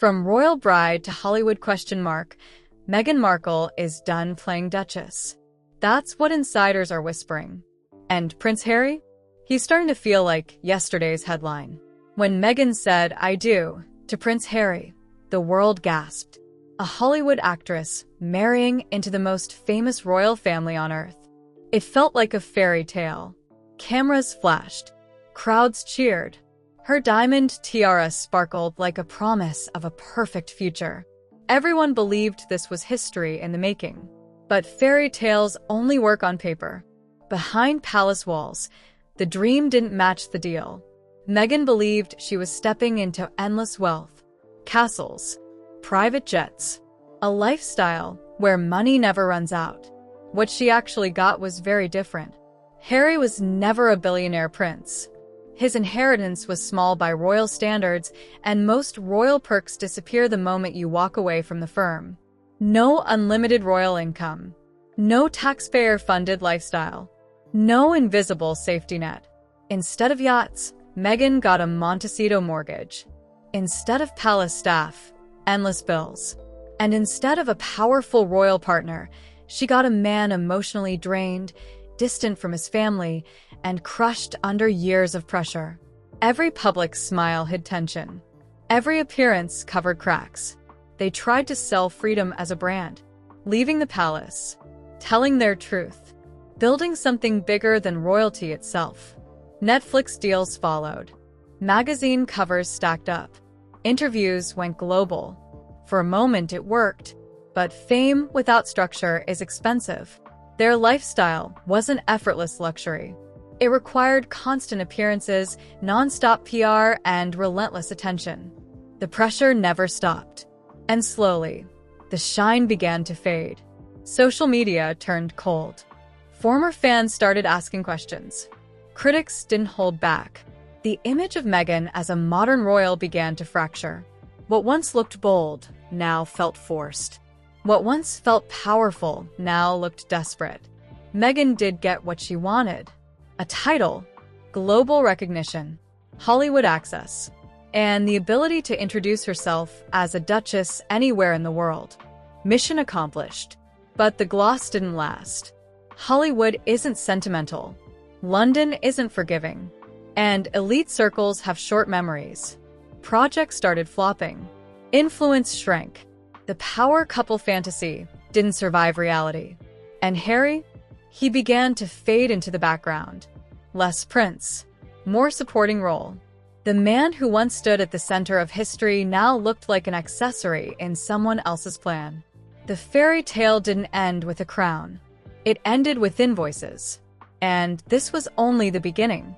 From royal bride to Hollywood ? Meghan Markle is done playing Duchess. That's what insiders are whispering. And Prince Harry? He's starting to feel like yesterday's headline. When Meghan said, "I do," to Prince Harry, the world gasped. A Hollywood actress marrying into the most famous royal family on earth. It felt like a fairy tale. Cameras flashed. Crowds cheered. Her diamond tiara sparkled like a promise of a perfect future. Everyone believed this was history in the making. But fairy tales only work on paper. Behind palace walls, the dream didn't match the deal. Meghan believed she was stepping into endless wealth, castles, private jets, a lifestyle where money never runs out. What she actually got was very different. Harry was never a billionaire prince. His inheritance was small by royal standards, and most royal perks disappear the moment you walk away from the firm. No unlimited royal income. No taxpayer-funded lifestyle. No invisible safety net. Instead of yachts, Meghan got a Montecito mortgage. Instead of palace staff, endless bills. And instead of a powerful royal partner, she got a man emotionally drained, distant from his family, and crushed under years of pressure. Every public smile hid tension. Every appearance covered cracks. They tried to sell freedom as a brand, leaving the palace, telling their truth, building something bigger than royalty itself. Netflix deals followed. Magazine covers stacked up. Interviews went global. For a moment it worked, but fame without structure is expensive. Their lifestyle wasn't effortless luxury. It required constant appearances, non-stop PR, and relentless attention. The pressure never stopped. And slowly, the shine began to fade. Social media turned cold. Former fans started asking questions. Critics didn't hold back. The image of Meghan as a modern royal began to fracture. What once looked bold now felt forced. What once felt powerful now looked desperate. Meghan did get what she wanted. A title, global recognition, Hollywood access, and the ability to introduce herself as a duchess anywhere in the world. Mission accomplished. But the gloss didn't last. Hollywood isn't sentimental. London isn't forgiving. And elite circles have short memories. Projects started flopping. Influence shrank. The power couple fantasy didn't survive reality. And Harry? He began to fade into the background. Less prince, more supporting role. The man who once stood at the center of history now looked like an accessory in someone else's plan. The fairy tale didn't end with a crown. It ended with invoices. And this was only the beginning.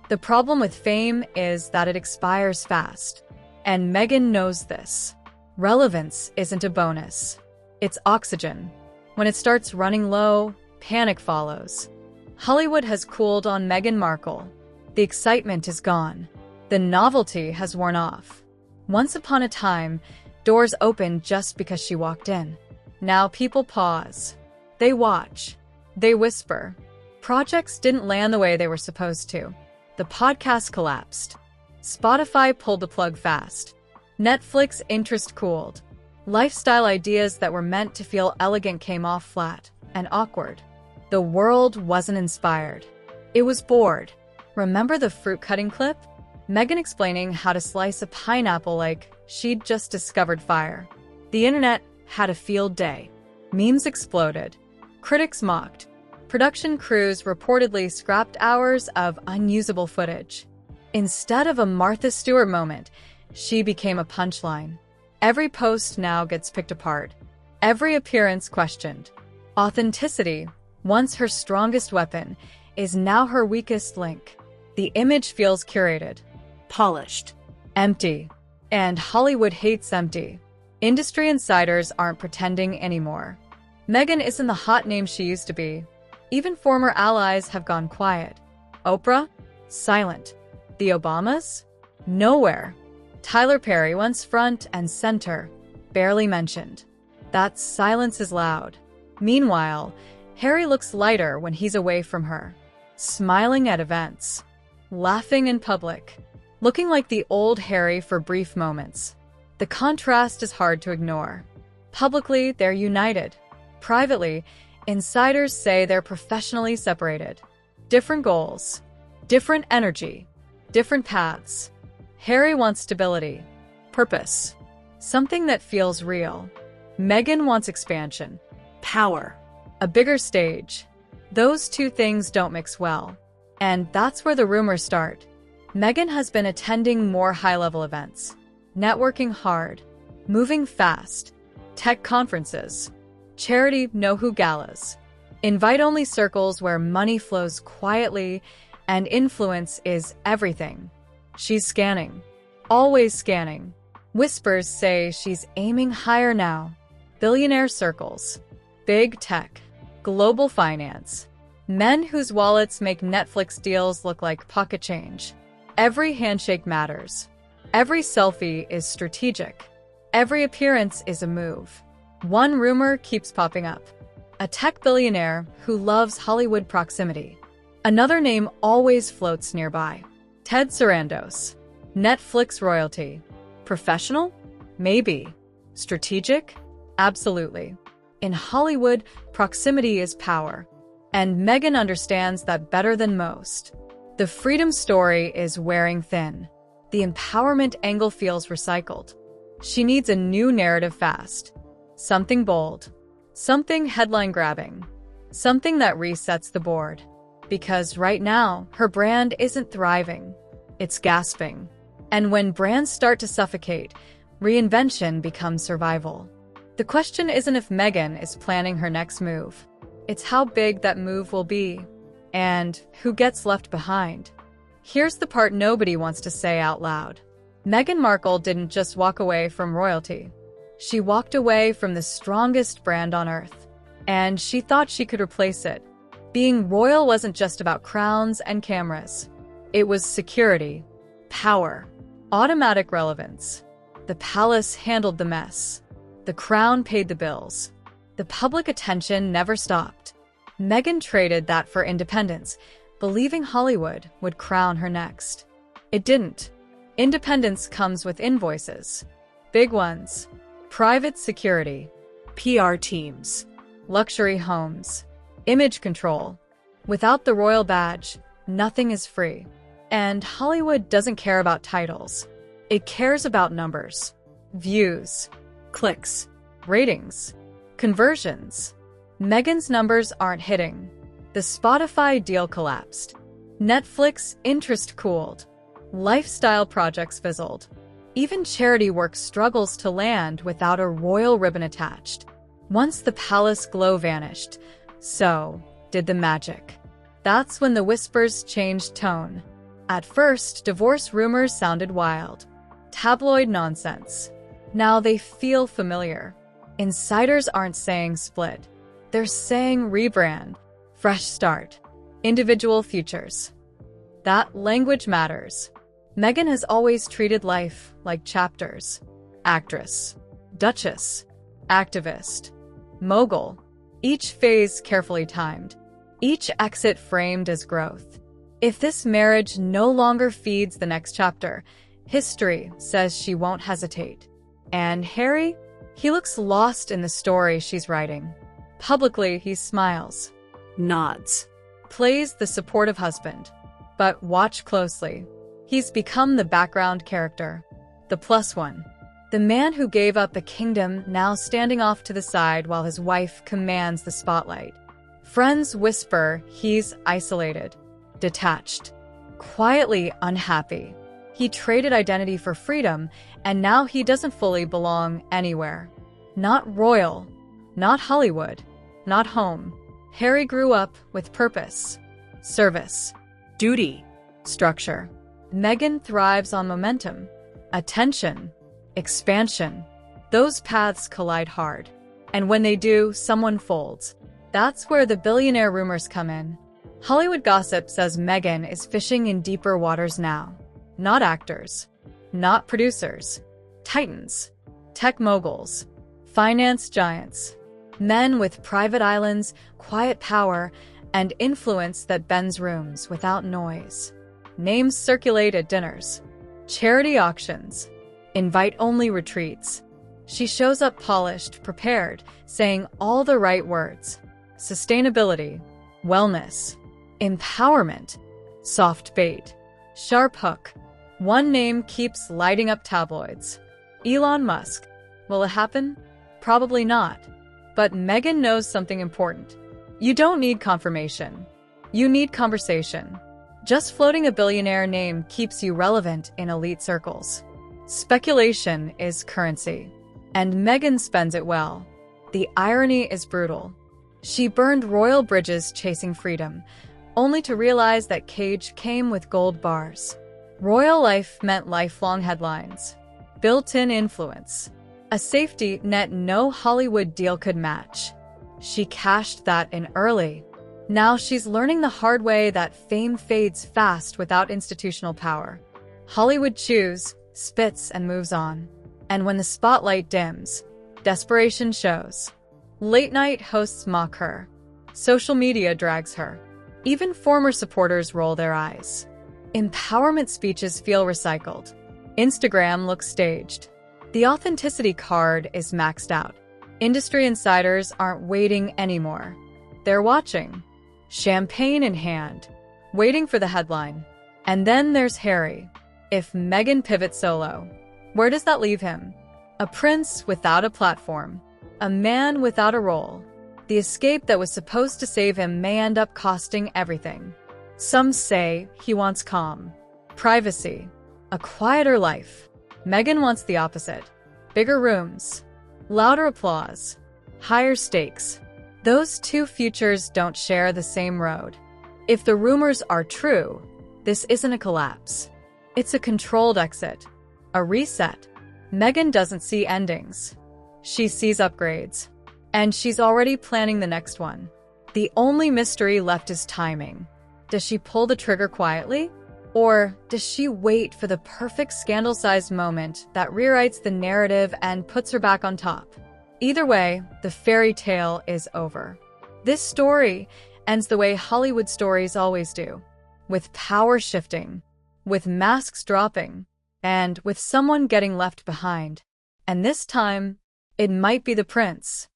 The problem with fame is that it expires fast. And Meghan knows this. Relevance isn't a bonus. It's oxygen. When it starts running low, panic follows. Hollywood has cooled on Meghan Markle. The excitement is gone. The novelty has worn off. Once upon a time, doors opened just because she walked in. Now people pause. They watch. They whisper. Projects didn't land the way they were supposed to. The podcast collapsed. Spotify pulled the plug fast. Netflix interest cooled. Lifestyle ideas that were meant to feel elegant came off flat and awkward. The world wasn't inspired. It was bored. Remember the fruit cutting clip? Meghan explaining how to slice a pineapple like she'd just discovered fire. The internet had a field day. Memes exploded. Critics mocked. Production crews reportedly scrapped hours of unusable footage. Instead of a Martha Stewart moment, she became a punchline. Every post now gets picked apart. Every appearance questioned. Authenticity, once her strongest weapon, is now her weakest link. The image feels curated, polished, empty. And Hollywood hates empty. Industry insiders aren't pretending anymore. Meghan isn't the hot name she used to be. Even former allies have gone quiet. Oprah? Silent. The Obamas? Nowhere. Tyler Perry, once front and center, barely mentioned. That silence is loud. Meanwhile, Harry looks lighter when he's away from her. Smiling at events. Laughing in public. Looking like the old Harry for brief moments. The contrast is hard to ignore. Publicly, they're united. Privately, insiders say they're professionally separated. Different goals, different energy, different paths. Harry wants stability, purpose, something that feels real. Meghan wants expansion, power, a bigger stage. Those two things don't mix well. And that's where the rumors start. Meghan has been attending more high-level events, networking hard, moving fast, tech conferences, charity know-who galas, invite-only circles where money flows quietly and influence is everything. She's scanning, always scanning. Whispers say she's aiming higher now. Billionaire circles, big tech, global finance, men whose wallets make Netflix deals look like pocket change. Every handshake matters. Every selfie is strategic. Every appearance is a move. One rumor keeps popping up. A tech billionaire who loves Hollywood proximity. Another name always floats nearby. Ted Sarandos. Netflix royalty. Professional? Maybe. Strategic? Absolutely. In Hollywood, proximity is power. And Meghan understands that better than most. The freedom story is wearing thin. The empowerment angle feels recycled. She needs a new narrative fast. Something bold. Something headline-grabbing. Something that resets the board. Because right now, her brand isn't thriving. It's gasping. And when brands start to suffocate, reinvention becomes survival. The question isn't if Meghan is planning her next move. It's how big that move will be. And who gets left behind. Here's the part nobody wants to say out loud. Meghan Markle didn't just walk away from royalty. She walked away from the strongest brand on earth. And she thought she could replace it. Being royal wasn't just about crowns and cameras. It was security, power, automatic relevance. The palace handled the mess. The crown paid the bills. The public attention never stopped. Meghan traded that for independence, believing Hollywood would crown her next. It didn't. Independence comes with invoices. Big ones. Private security. PR teams. Luxury homes. Image control. Without the royal badge, nothing is free. And Hollywood doesn't care about titles. It cares about numbers. Views. Clicks. Ratings. Conversions. Meghan's numbers aren't hitting. The Spotify deal collapsed. Netflix interest cooled. Lifestyle projects fizzled. Even charity work struggles to land without a royal ribbon attached. Once the palace glow vanished, so did the magic. That's when the whispers changed tone. At first, divorce rumors sounded wild. Tabloid nonsense. Now they feel familiar. Insiders aren't saying split. They're saying rebrand, fresh start, individual futures. That language matters. Meghan has always treated life like chapters. Actress, duchess, activist, mogul. Each phase carefully timed. Each exit framed as growth. If this marriage no longer feeds the next chapter, history says she won't hesitate. And Harry? He looks lost in the story she's writing. Publicly, he smiles, nods, plays the supportive husband. But watch closely. He's become the background character, the plus one. The man who gave up a kingdom now standing off to the side while his wife commands the spotlight. Friends whisper he's isolated, detached, quietly unhappy. He traded identity for freedom, and now he doesn't fully belong anywhere. Not royal, not Hollywood, not home. Harry grew up with purpose, service, duty, structure. Meghan thrives on momentum, attention, expansion. Those paths collide hard. And when they do, someone folds. That's where the billionaire rumors come in. Hollywood gossip says Meghan is fishing in deeper waters now. Not actors, not producers, titans, tech moguls, finance giants, men with private islands, quiet power, and influence that bends rooms without noise. Names circulate at dinners, charity auctions, invite-only retreats. She shows up polished, prepared, saying all the right words. Sustainability, wellness, empowerment, soft bait, sharp hook. One name keeps lighting up tabloids. Elon Musk. Will it happen? Probably not. But Meghan knows something important. You don't need confirmation. You need conversation. Just floating a billionaire name keeps you relevant in elite circles. Speculation is currency. And Meghan spends it well. The irony is brutal. She burned royal bridges chasing freedom, only to realize that cage came with gold bars. Royal life meant lifelong headlines, built-in influence, a safety net no Hollywood deal could match. She cashed that in early. Now she's learning the hard way that fame fades fast without institutional power. Hollywood chews, spits, and moves on. And when the spotlight dims, desperation shows. Late-night hosts mock her. Social media drags her. Even former supporters roll their eyes. Empowerment speeches feel recycled. Instagram looks staged. The authenticity card is maxed out. Industry insiders aren't waiting anymore. They're watching. Champagne in hand, waiting for the headline. And then there's Harry. If Meghan pivots solo, where does that leave him? A prince without a platform. A man without a role. The escape that was supposed to save him may end up costing everything. Some say he wants calm, privacy, a quieter life. Meghan wants the opposite. Bigger rooms, louder applause, higher stakes. Those two futures don't share the same road. If the rumors are true, this isn't a collapse. It's a controlled exit, a reset. Meghan doesn't see endings. She sees upgrades. And she's already planning the next one. The only mystery left is timing. Does she pull the trigger quietly? Or does she wait for the perfect scandal-sized moment that rewrites the narrative and puts her back on top? Either way, the fairy tale is over. This story ends the way Hollywood stories always do, with power shifting, with masks dropping, and with someone getting left behind. And this time, it might be the prince.